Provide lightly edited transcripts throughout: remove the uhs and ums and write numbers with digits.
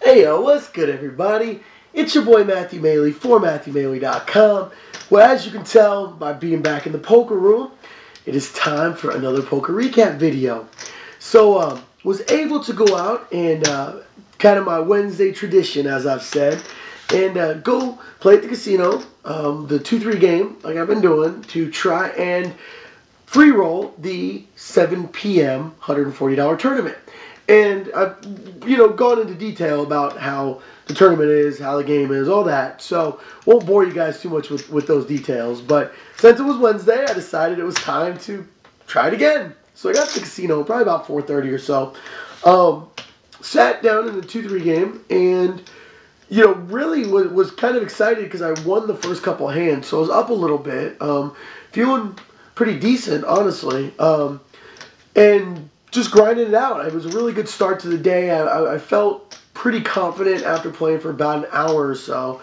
Hey yo, what's good everybody? It's your boy Matthew Maley for MatthewMaley.com. Well, as you can tell by being back in the poker room, it is time for another poker recap video. So, was able to go out and kind of my Wednesday tradition, as I've said, and go play at the casino, the 2-3 game, like I've been doing, to try and free roll the 7 p.m. $140 tournament. And I've, gone into detail about how the tournament is, how the game is, all that. So, won't bore you guys too much with those details. But since it was Wednesday, I decided it was time to try it again. So I got to the casino probably about 4:30 or so. Sat down in the 2-3 game and, really was kind of excited because I won the first couple hands. So I was up a little bit. Feeling pretty decent, honestly. And just grinding it out. It was a really good start to the day. I felt pretty confident after playing for about an hour or so.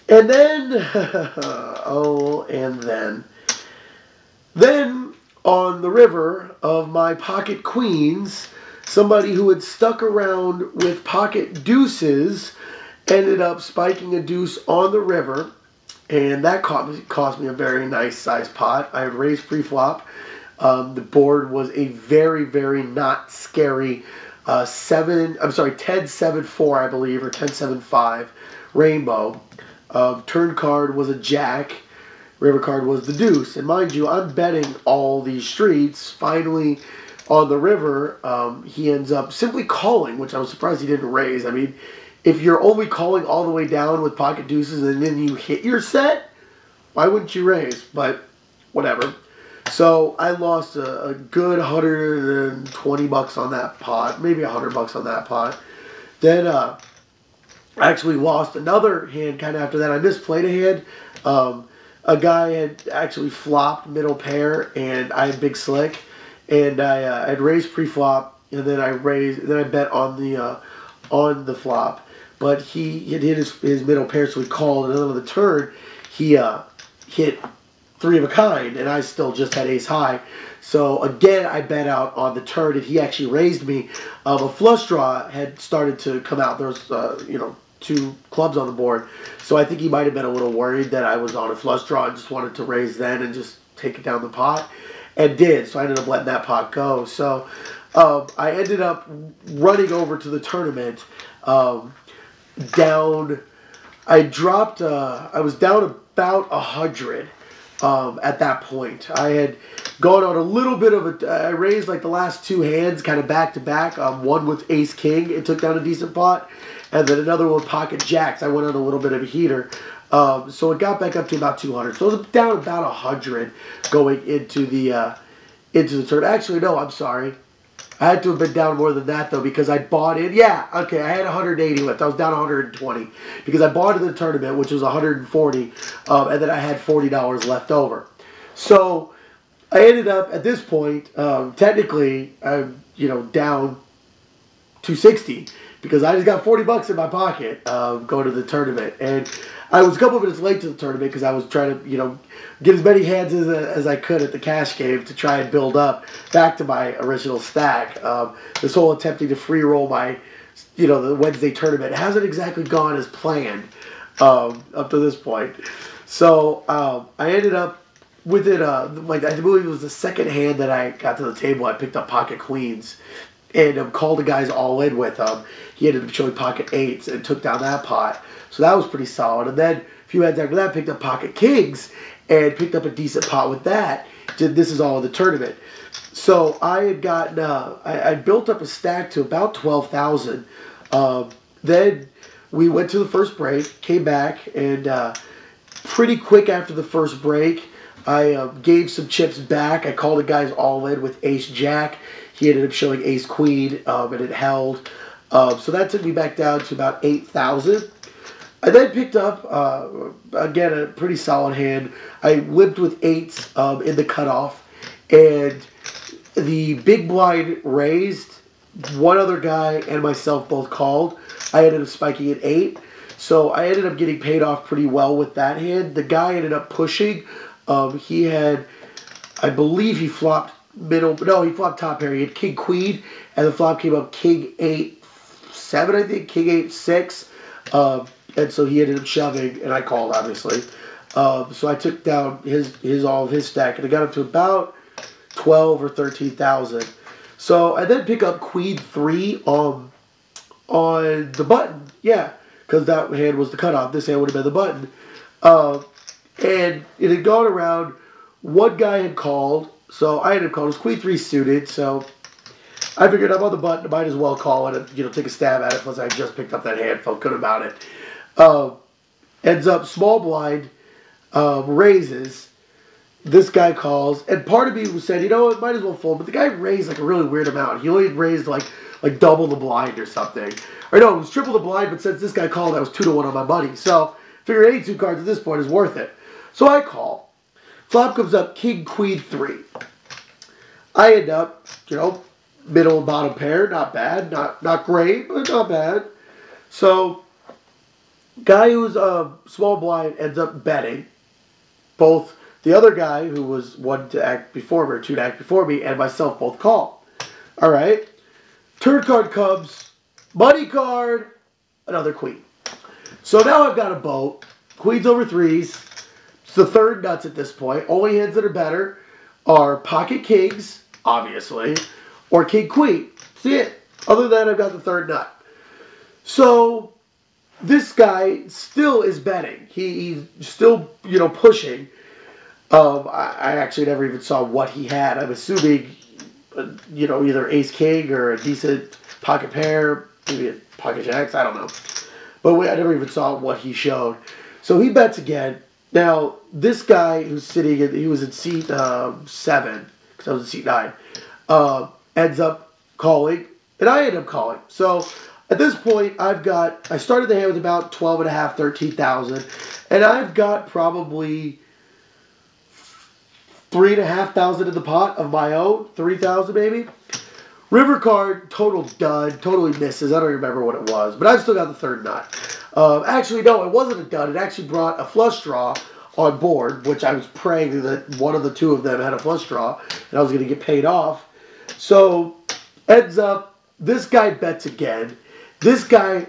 And then, then on the river of my pocket queens, somebody who had stuck around with pocket deuces ended up spiking a deuce on the river. And that cost me a very nice sized pot. I had raised pre-flop. The board was a very, very not scary 10-7-4, I believe, or 10-7-5 rainbow. Turn card was a jack. River card was the deuce. And mind you, I'm betting all these streets. Finally, on the river, he ends up simply calling, which I was surprised he didn't raise. I mean, if you're only calling all the way down with pocket deuces and then you hit your set, why wouldn't you raise? But whatever. So I lost a good $120 on that pot, maybe $100 on that pot. Then I actually lost another hand kind of after that. I misplayed a hand. A guy had actually flopped middle pair, and I had big slick, and I had raised pre-flop, and then I bet on the flop, but he had hit his middle pair, so he called, and then on the turn he hit 3 of a kind, and I still just had ace high. So again, I bet out on the turn, and he actually raised me. A flush draw had started to come out. There was, 2 clubs on the board. So I think he might have been a little worried that I was on a flush draw and just wanted to raise then and just take it down the pot. And did. So I ended up letting that pot go. So I ended up running over to the tournament down. I was down about 100. At that point, I had gone on a little bit of I raised like the last 2 hands kind of back to back. One with ace king, it took down a decent pot, and then another one with pocket jacks. I went on a little bit of a heater, so it got back up to about 200. So it was down about 100 going into the turn. Actually, no, I'm sorry. I had to have been down more than that, though, because I bought in. Yeah, okay, I had 180 left. I was down 120 because I bought in the tournament, which was 140, and then I had $40 left over. So I ended up, at this point, technically, I'm, down 260 because I just got $40 in my pocket going to the tournament. And I was a couple of minutes late to the tournament because I was trying to, get as many hands as I could at the cash game to try and build up back to my original stack. This whole attempting to free roll my, the Wednesday tournament hasn't exactly gone as planned up to this point. So I ended up with it, I believe it was the second hand that I got to the table. I picked up pocket queens and called the guys all in with him. He ended up showing pocket eights and took down that pot. So that was pretty solid. And then a few hands after that, picked up pocket kings and picked up a decent pot with that. This is all in the tournament. So I had gotten, I built up a stack to about 12,000. Then we went to the first break, came back, and pretty quick after the first break, I gave some chips back. I called the guys all in with ace jack. He ended up showing ace queen, and it held. So that took me back down to about 8,000. I then picked up, again, a pretty solid hand. I limped with eights in the cutoff, and the big blind raised. One other guy and myself both called. I ended up spiking at 8, so I ended up getting paid off pretty well with that hand. The guy ended up pushing. He had, I believe he flopped middle, no, he flopped top pair. He had king queen, and the flop came up king 8, 7, I think. King 8, 6. And so he ended up shoving, and I called, obviously. So I took down all of his stack, and I got up to about 12 or 13,000. So I then pick up Queen 3 on the button. Yeah, because that hand was the cutoff. This hand would have been the button. And it had gone around. One guy had called, so I ended up calling. It was Queen 3 suited, so I figured I'm on the button. I might as well call it and take a stab at it. Plus, I just picked up that hand, felt good about it. Ends up small blind, raises. This guy calls, and part of me said, it might as well fold. But the guy raised like a really weird amount. He only raised like double the blind or something. Or no, it was triple the blind, but since this guy called, I was 2-1 on my money. So, figure 82 cards at this point is worth it. So I call. Flop comes up King, Queen 3. I end up, middle and bottom pair. Not bad. Not great, but not bad. So, guy who's small blind ends up betting. Both the other guy, who was 1 to act before me, or 2 to act before me, and myself both call. All right. Turn card comes. Money card. Another queen. So now I've got a boat. Queens over 3s. It's the third nuts at this point. Only hands that are better are pocket kings, obviously, or king queen. See it. Other than that, I've got the third nut. So this guy still is betting. He's still, pushing. I actually never even saw what he had. I'm assuming, either ace king or a decent pocket pair, maybe a pocket jacks. I don't know. But I never even saw what he showed. So he bets again. Now, this guy who's sitting, he was in seat 7, because I was in seat 9, ends up calling, and I end up calling. So at this point, I started the hand with about 12.5, 13,000, and I've got probably 3,500 in the pot of my own, 3,000 maybe. River card, total dud, totally misses. I don't remember what it was, but I've still got the third nut. Actually, no, it wasn't a dud. It actually brought a flush draw on board, which I was praying that one of the two of them had a flush draw, and I was going to get paid off. So, ends up, this guy bets again. This guy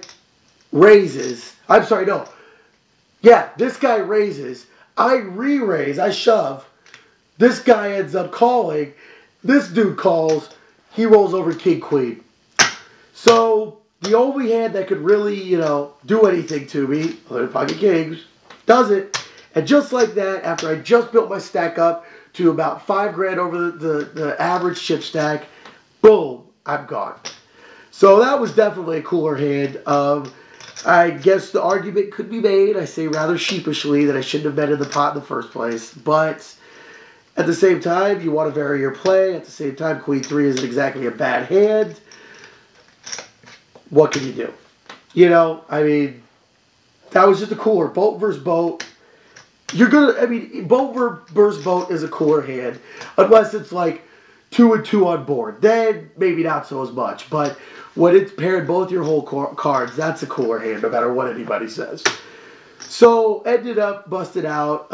raises. I'm sorry, no. Yeah, this guy raises. I re-raise. I shove. This guy ends up calling. This dude calls. He rolls over king, queen. So, the only hand that could really, do anything to me, other than pocket kings, does it. And just like that, after I just built my stack up to about $5,000 over the average chip stack, boom, I'm gone. So that was definitely a cooler hand. I guess the argument could be made, I say rather sheepishly, that I shouldn't have been in the pot in the first place. But at the same time, you want to vary your play. At the same time, Queen 3 isn't exactly a bad hand. What can you do? That was just a cooler. Boat versus boat. Boat versus boat is a cooler hand. Unless it's like 2 and 2 on board. Then maybe not so as much. But when it's paired both your whole cards, that's a cooler hand, no matter what anybody says. So, ended up busted out,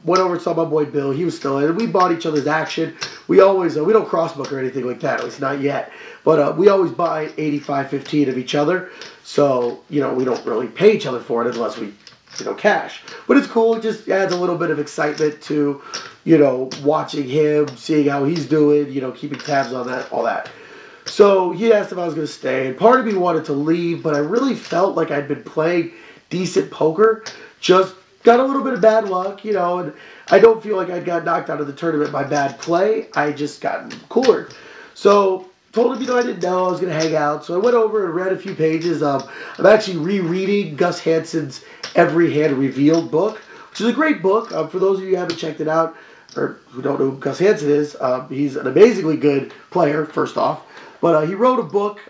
went over and saw my boy Bill. He was still in. We bought each other's action. We always, we don't crossbook or anything like that, at least not yet. But we always buy 85-15 of each other. So, we don't really pay each other for it unless we, cash. But it's cool. It just adds a little bit of excitement to, watching him, seeing how he's doing, keeping tabs on that, all that. So, he asked if I was going to stay. And part of me wanted to leave, but I really felt like I'd been playing decent poker, just got a little bit of bad luck, and I don't feel like I got knocked out of the tournament by bad play. I just got cooler. So, told him, I didn't know I was going to hang out. So I went over and read a few pages. I'm actually rereading Gus Hansen's Every Hand Revealed book, which is a great book. For those of you who haven't checked it out, or who don't know who Gus Hansen is, he's an amazingly good player, first off. But he wrote a book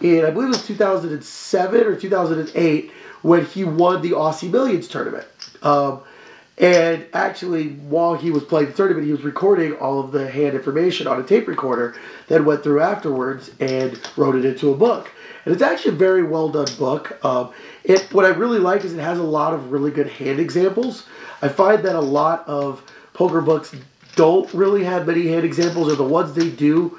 in, I believe it was 2007 or 2008, when he won the Aussie Millions tournament. And actually, while he was playing the tournament, he was recording all of the hand information on a tape recorder, then went through afterwards and wrote it into a book. And it's actually a very well done book. What I really like is it has a lot of really good hand examples. I find that a lot of poker books don't really have many hand examples, or the ones they do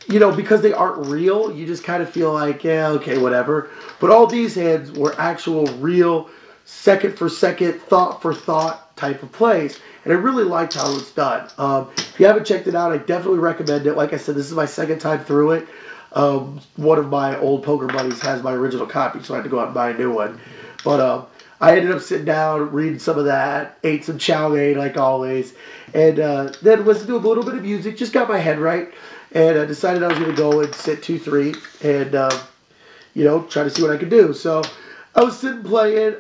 because they aren't real, you just kind of feel like, yeah, okay, whatever. But all these hands were actual, real, second for second, thought for thought type of plays. And I really liked how it's done. If you haven't checked it out, I definitely recommend it. Like I said, this is my second time through it. One of my old poker buddies has my original copy, so I had to go out and buy a new one. But I ended up sitting down, reading some of that, ate some chow mein like always, and then listened to a little bit of music, just got my head right, and I decided I was going to go and sit 2-3 and, try to see what I could do. So I was sitting playing.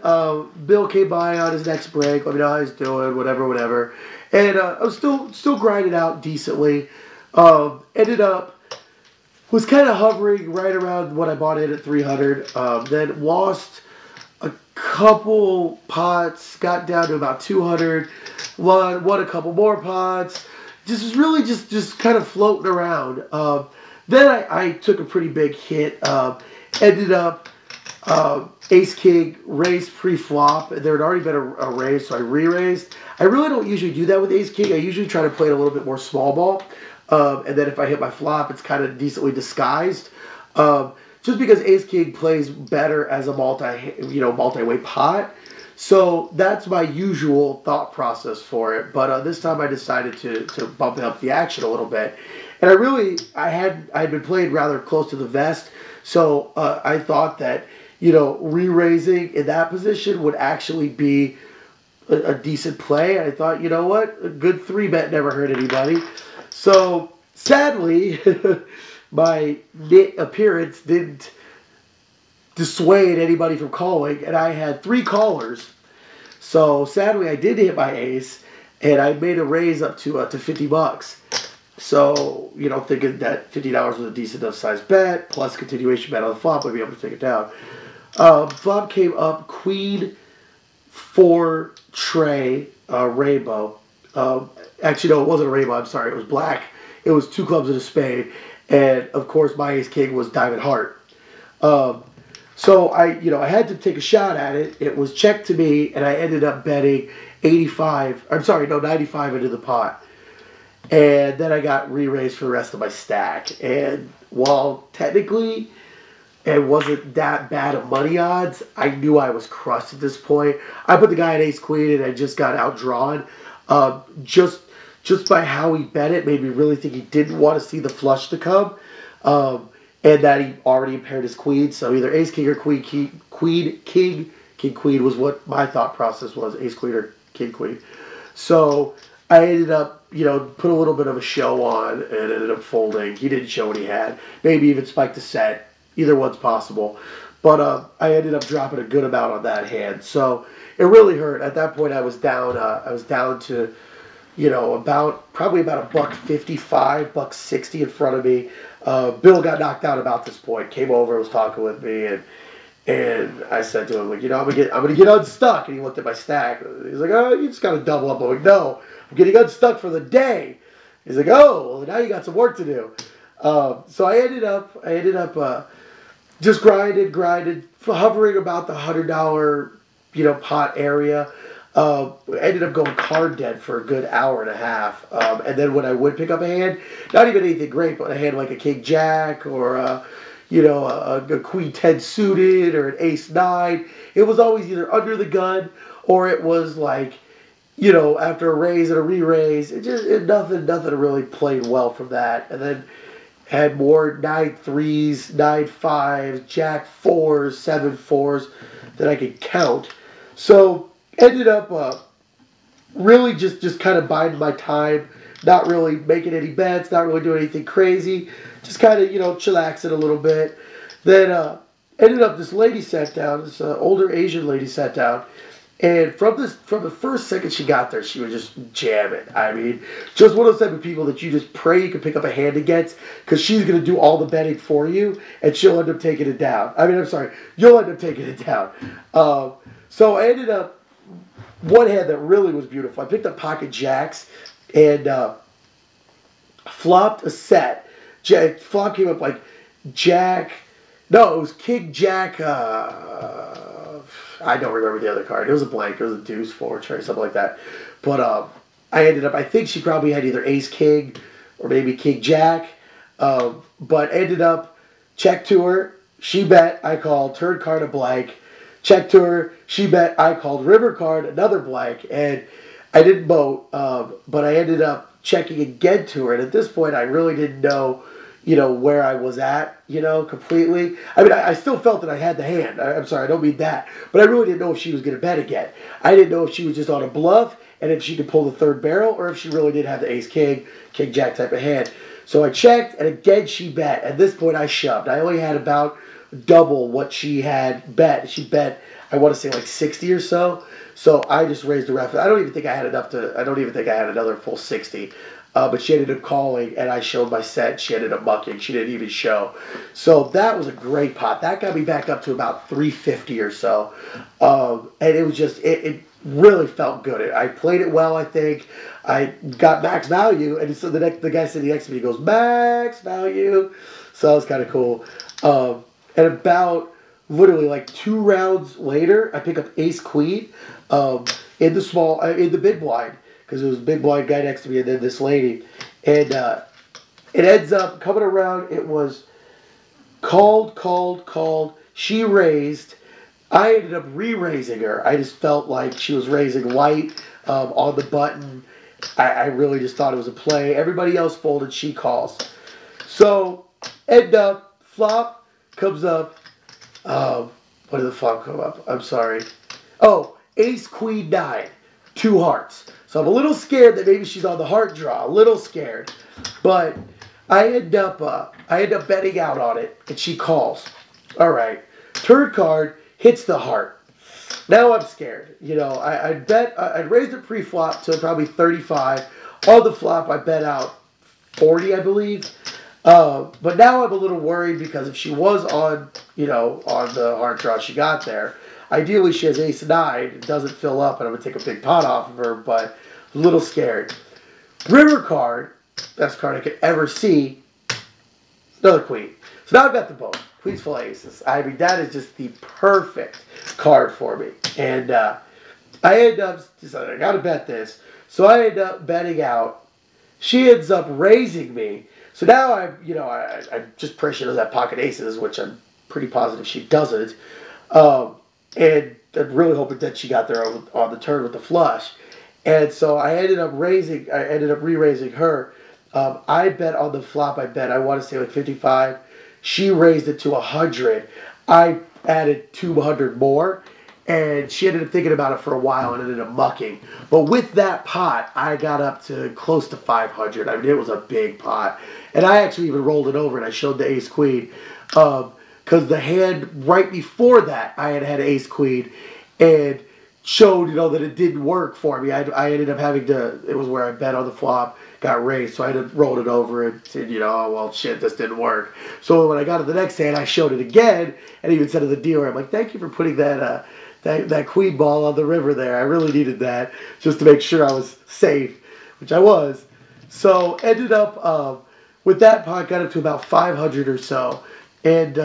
Bill came by on his next break, let me know how he's doing, whatever. And I was still grinding out decently. Ended up, was kind of hovering right around what I bought in at 300. Then lost a couple pots, got down to about 200, won a couple more pots. Just was really just kind of floating around. Then I took a pretty big hit. Ended up Ace King raised pre-flop. There had already been a raise, so I re-raised. I really don't usually do that with Ace King. I usually try to play it a little bit more small ball. And then if I hit my flop, it's kind of decently disguised. Just because Ace King plays better as a multi-way pot. So that's my usual thought process for it. But this time I decided to bump up the action a little bit. And I had been playing rather close to the vest. So I thought that, re-raising in that position would actually be a decent play. I thought, you know what? A good 3-bet never hurt anybody. So sadly, my appearance didn't dissuade anybody from calling, and I had 3 callers. So sadly, I did hit my ace, and I made a raise up to $50. So, thinking that $50 was a decent enough size bet, plus continuation bet on the flop, I'd be able to take it down. Flop came up Queen 4 tray rainbow. Actually, no, it wasn't a rainbow. I'm sorry. It was black. It was 2 clubs and a spade. And, of course, my ace king was diamond heart. So I had to take a shot at it. It was checked to me, and I ended up betting 95 into the pot. And then I got re-raised for the rest of my stack. And while technically it wasn't that bad of money odds, I knew I was crushed at this point. I put the guy at ace queen, and I just got outdrawn. Just by how he bet it made me really think he didn't want to see the flush to come. And that he already impaired his queen. So either ace king or king queen was what my thought process was. Ace queen or king queen. So I ended up, put a little bit of a show on and ended up folding. He didn't show what he had. Maybe even spiked a set. Either one's possible. But I ended up dropping a good amount on that hand. So it really hurt. At that point, I was down to, probably about $1.55, $1.60 in front of me. Bill got knocked out about this point. Came over, was talking with me, and I said to him, like, I'm gonna get unstuck. And he looked at my stack. He's like, oh, you just gotta double up. I'm like, no, I'm getting unstuck for the day. He's like, oh, well, now you got some work to do. So I ended up just grinded, hovering about the $100, pot area. Ended up going card dead for a good hour and a half. And then when I would pick up a hand, not even anything great, but a hand like a king jack or a queen 10 suited or an ace 9, it was always either under the gun or it was like, after a raise and a re-raise. Nothing really played well from that. And then had more 9-3s, 9-5s, jack 4s, 7-4s that I could count. So ended up really just kind of biding my time, not really making any bets, not really doing anything crazy, just kind of, chillaxing a little bit. Then ended up, this lady sat down, this older Asian lady sat down, and from the first second she got there, she was just jamming. I mean, just one of those type of people that you just pray you can pick up a hand against, because she's going to do all the betting for you, and she'll end up taking it down. You'll end up taking it down. So I ended up, one hand that really was beautiful, I picked up pocket jacks and flopped a set. Flop came up like jack. No, it was king jack. I don't remember the other card. It was a blank. It was a deuce, 4, tray, something like that. But I ended up, I think she probably had either ace king or maybe king jack. But ended up check to her. She bet. I called turn card a blank. Check to her. She bet. I called river card another blank, and I didn't vote. But I ended up checking again to her, and at this point, I really didn't know, where I was at, completely. I mean, I still felt that I had the hand. I'm sorry, I don't mean that, but I really didn't know if she was going to bet again. I didn't know if she was just on a bluff, and if she could pull the third barrel, or if she really did have the ace king, king jack type of hand. So I checked, and again she bet. At this point, I shoved. I only had about double what she had bet. She bet, I want to say like 60 or so. So I just raised the ref. I don't even think I had another full 60. But she ended up calling, and I showed my set. She ended up mucking. She didn't even show. So that was a great pot. That got me back up to about 350 or so. And it was just, it really felt good. I played it well, I think. I got max value, and so the guy sitting next to me goes, max value. So that was kind of cool. And about literally like 2 rounds later, I pick up ace queen in the big blind, because there was a big blind guy next to me and then this lady. And it ends up coming around. It was called. She raised. I ended up re-raising her. I just felt like she was raising white on the button. I really just thought it was a play. Everybody else folded. She calls. So, end up, flop comes up. What did the flop come up? I'm sorry. Oh, ace, queen, 9. 2 hearts. So I'm a little scared that maybe she's on the heart draw. A little scared. But I end up betting out on it, and she calls. All right. Turn card hits the heart. Now I'm scared. I'd raised it pre-flop to probably 35. On the flop, I bet out 40, I believe. But now I'm a little worried, because if she was on the heart draw she got there, ideally she has ace 9. It doesn't fill up, and I'm going to take a big pot off of her, but a little scared. River card, best card I could ever see, another queen. So now I've got the both. Queens full of aces. I mean, that is just the perfect card for me. And I end up deciding, I got to bet this. So I end up betting out. She ends up raising me. So now I'm just pretty sure she doesn't have pocket aces, which I'm pretty positive she doesn't. And I'm really hoping that she got there on the turn with the flush. And so I ended up re-raising her. I bet on the flop, I want to say like 55. She raised it to 100. I added 200 more. And she ended up thinking about it for a while and ended up mucking. But with that pot, I got up to close to 500. I mean, it was a big pot. And I actually even rolled it over, and I showed the ace queen. Because the hand right before that, I had ace queen. And showed, that it didn't work for me. I ended up having to, it was where I bet on the flop, got raised. So I had to roll it over and said, oh, well, shit, this didn't work. So when I got to the next hand, I showed it again. And even said to the dealer, I'm like, thank you for putting that queen ball on the river there. I really needed that just to make sure I was safe, which I was. So ended up with that pot, got up to about 500 or so. And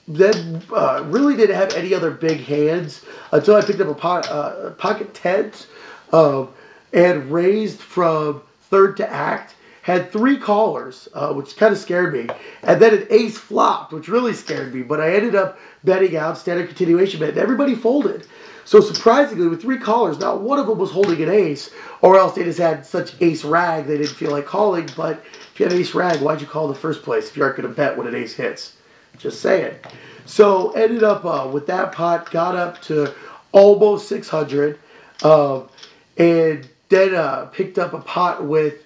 then really didn't have any other big hands until I picked up a pocket tens and raised from third to act. Had 3 callers, which kind of scared me. And then an ace flopped, which really scared me. But I ended up betting out, standard continuation bet, and everybody folded. So surprisingly, with 3 callers, not one of them was holding an ace, or else they just had such ace rag they didn't feel like calling. But if you had ace rag, why'd you call in the first place if you aren't going to bet when an ace hits? Just saying. So ended up with that pot, got up to almost 600, and then picked up a pot with,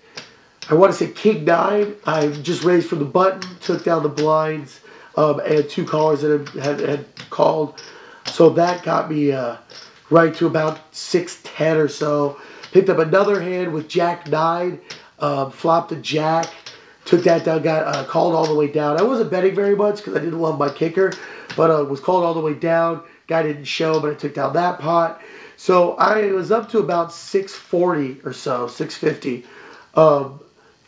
I want to say king 9. I just raised from the button, took down the blinds, and 2 callers that had called. So that got me right to about 610 or so. Picked up another hand with jack 9, flopped a jack, took that down, got called all the way down. I wasn't betting very much because I didn't love my kicker, but was called all the way down. Guy didn't show, but I took down that pot. So I was up to about 640 or so, 650.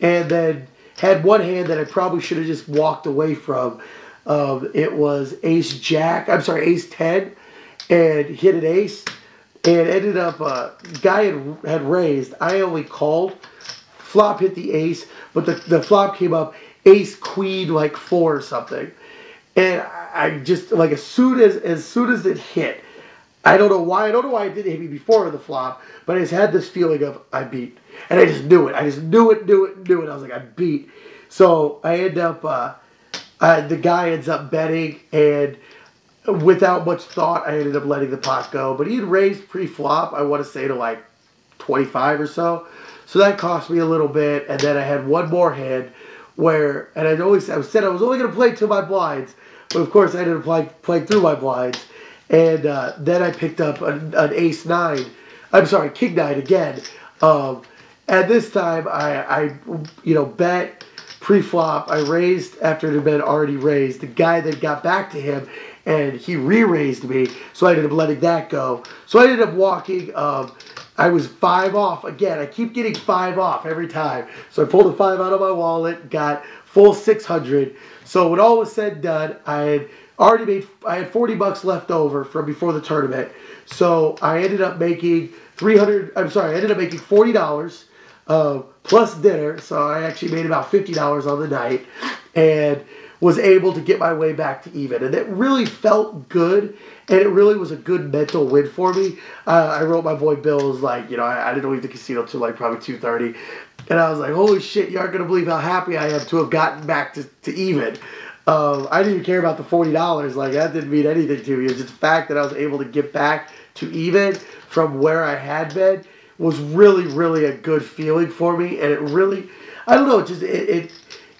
And then had one hand that I probably should have just walked away from. It was ace 10, and hit an ace, and ended up, guy had raised. I only called. Flop hit the ace, but the flop came up, ace queen like 4 or something. And I just, like, as soon as it hit, I don't know why it didn't hit me before the flop, but I just had this feeling of I beat. And I just knew it. I just knew it. I was like, I beat. So I end up, the guy ends up betting, and without much thought, I ended up letting the pot go. But he had raised pre-flop, I want to say, to like 25 or so. So that cost me a little bit. And then I had one more hand where, and I said I was only going to play to my blinds. But of course, I ended up playing through my blinds. And then I picked up an ace 9. I'm sorry, king 9 again. And this time I bet pre-flop. I raised after it had been already raised. The guy then got back to him, and he re-raised me. So I ended up letting that go. So I ended up walking. I was 5 off again. I keep getting 5 off every time. So I pulled a 5 out of my wallet, got full 600. So when all was said and done, I had 40 bucks left over from before the tournament. So I ended up making $40 plus dinner. So I actually made about $50 on the night and was able to get my way back to even. And it really felt good, and it really was a good mental win for me. I wrote my boy Bill, was like, I didn't leave the casino till like probably 2:30. And I was like, holy shit, you aren't going to believe how happy I am to have gotten back to even. I didn't even care about the $40. Like, that didn't mean anything to me. It was just the fact that I was able to get back to even from where I had been was really, really a good feeling for me. And it really, I don't know, it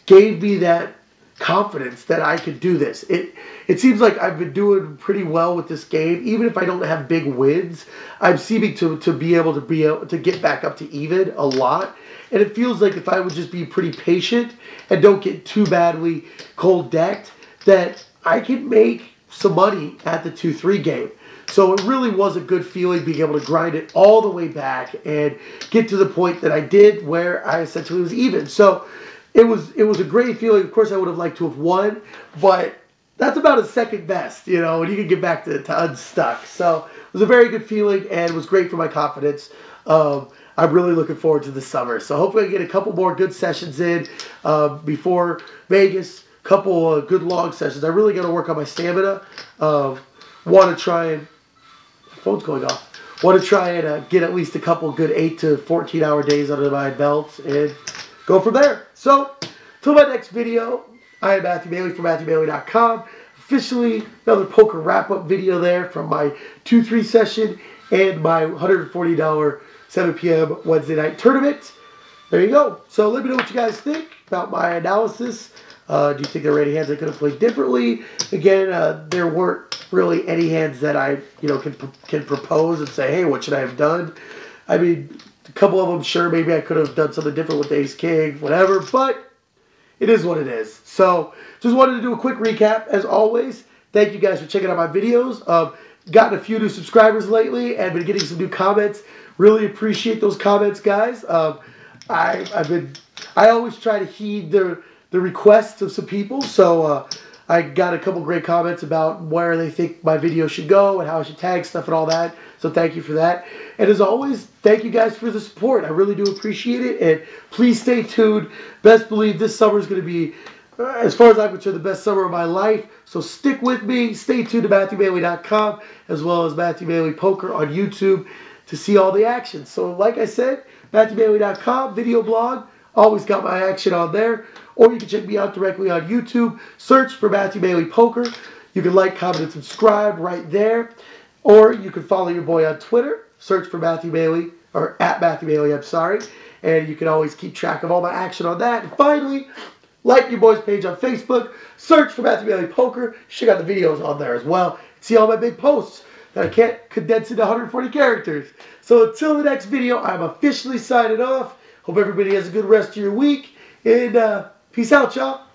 gave me that confidence that I could do this. It seems like I've been doing pretty well with this game. Even if I don't have big wins, I'm seeming to be able to get back up to even a lot. And it feels like if I would just be pretty patient and don't get too badly cold decked, that I can make some money at the 2-3 game. So it really was a good feeling being able to grind it all the way back and get to the point that I did where I essentially was even. So it was a great feeling. Of course, I would have liked to have won, but that's about a second best, and you can get back to unstuck. So it was a very good feeling, and it was great for my confidence. I'm really looking forward to the summer. So hopefully I get a couple more good sessions in before Vegas, a couple good long sessions. I really got to work on my stamina. Want to try and, my phone's going off. Want to try and get at least a couple good 8 to 14 hour days under my belt and go from there. So, till my next video, I am Matthew Bailey from MatthewBailey.com. Officially, another poker wrap-up video there from my 2-3 session and my $140 7 p.m. Wednesday night tournament. There you go. So let me know what you guys think about my analysis. Do you think there were any hands I could have played differently? Again, there weren't really any hands that I can propose and say, hey, what should I have done? I mean, a couple of them, sure, maybe I could have done something different with Ace King, whatever, but it is what it is. So just wanted to do a quick recap. As always, thank you guys for checking out my videos. Gotten a few new subscribers lately and been getting some new comments. Really appreciate those comments, guys. I always try to heed the requests of some people, so I got a couple great comments about where they think my video should go and how I should tag stuff and all that. So thank you for that. And as always, thank you guys for the support. I really do appreciate it. And please stay tuned. Best believe this summer is going to be, as far as I'm concerned, the best summer of my life. So stick with me. Stay tuned to MatthewBailey.com as well as Matthew Bailey Poker on YouTube to see all the action. So like I said, MatthewBailey.com, video blog. Always got my action on there. Or you can check me out directly on YouTube. Search for Matthew Bailey Poker. You can like, comment, and subscribe right there. Or you can follow your boy on Twitter. Search for Matthew Bailey, or at Matthew Bailey, I'm sorry. And you can always keep track of all my action on that. And finally, like your boy's page on Facebook. Search for Matthew Bailey Poker. Check out the videos on there as well. See all my big posts that I can't condense into 140 characters. So until the next video, I'm officially signing off. Hope everybody has a good rest of your week. And peace out, y'all.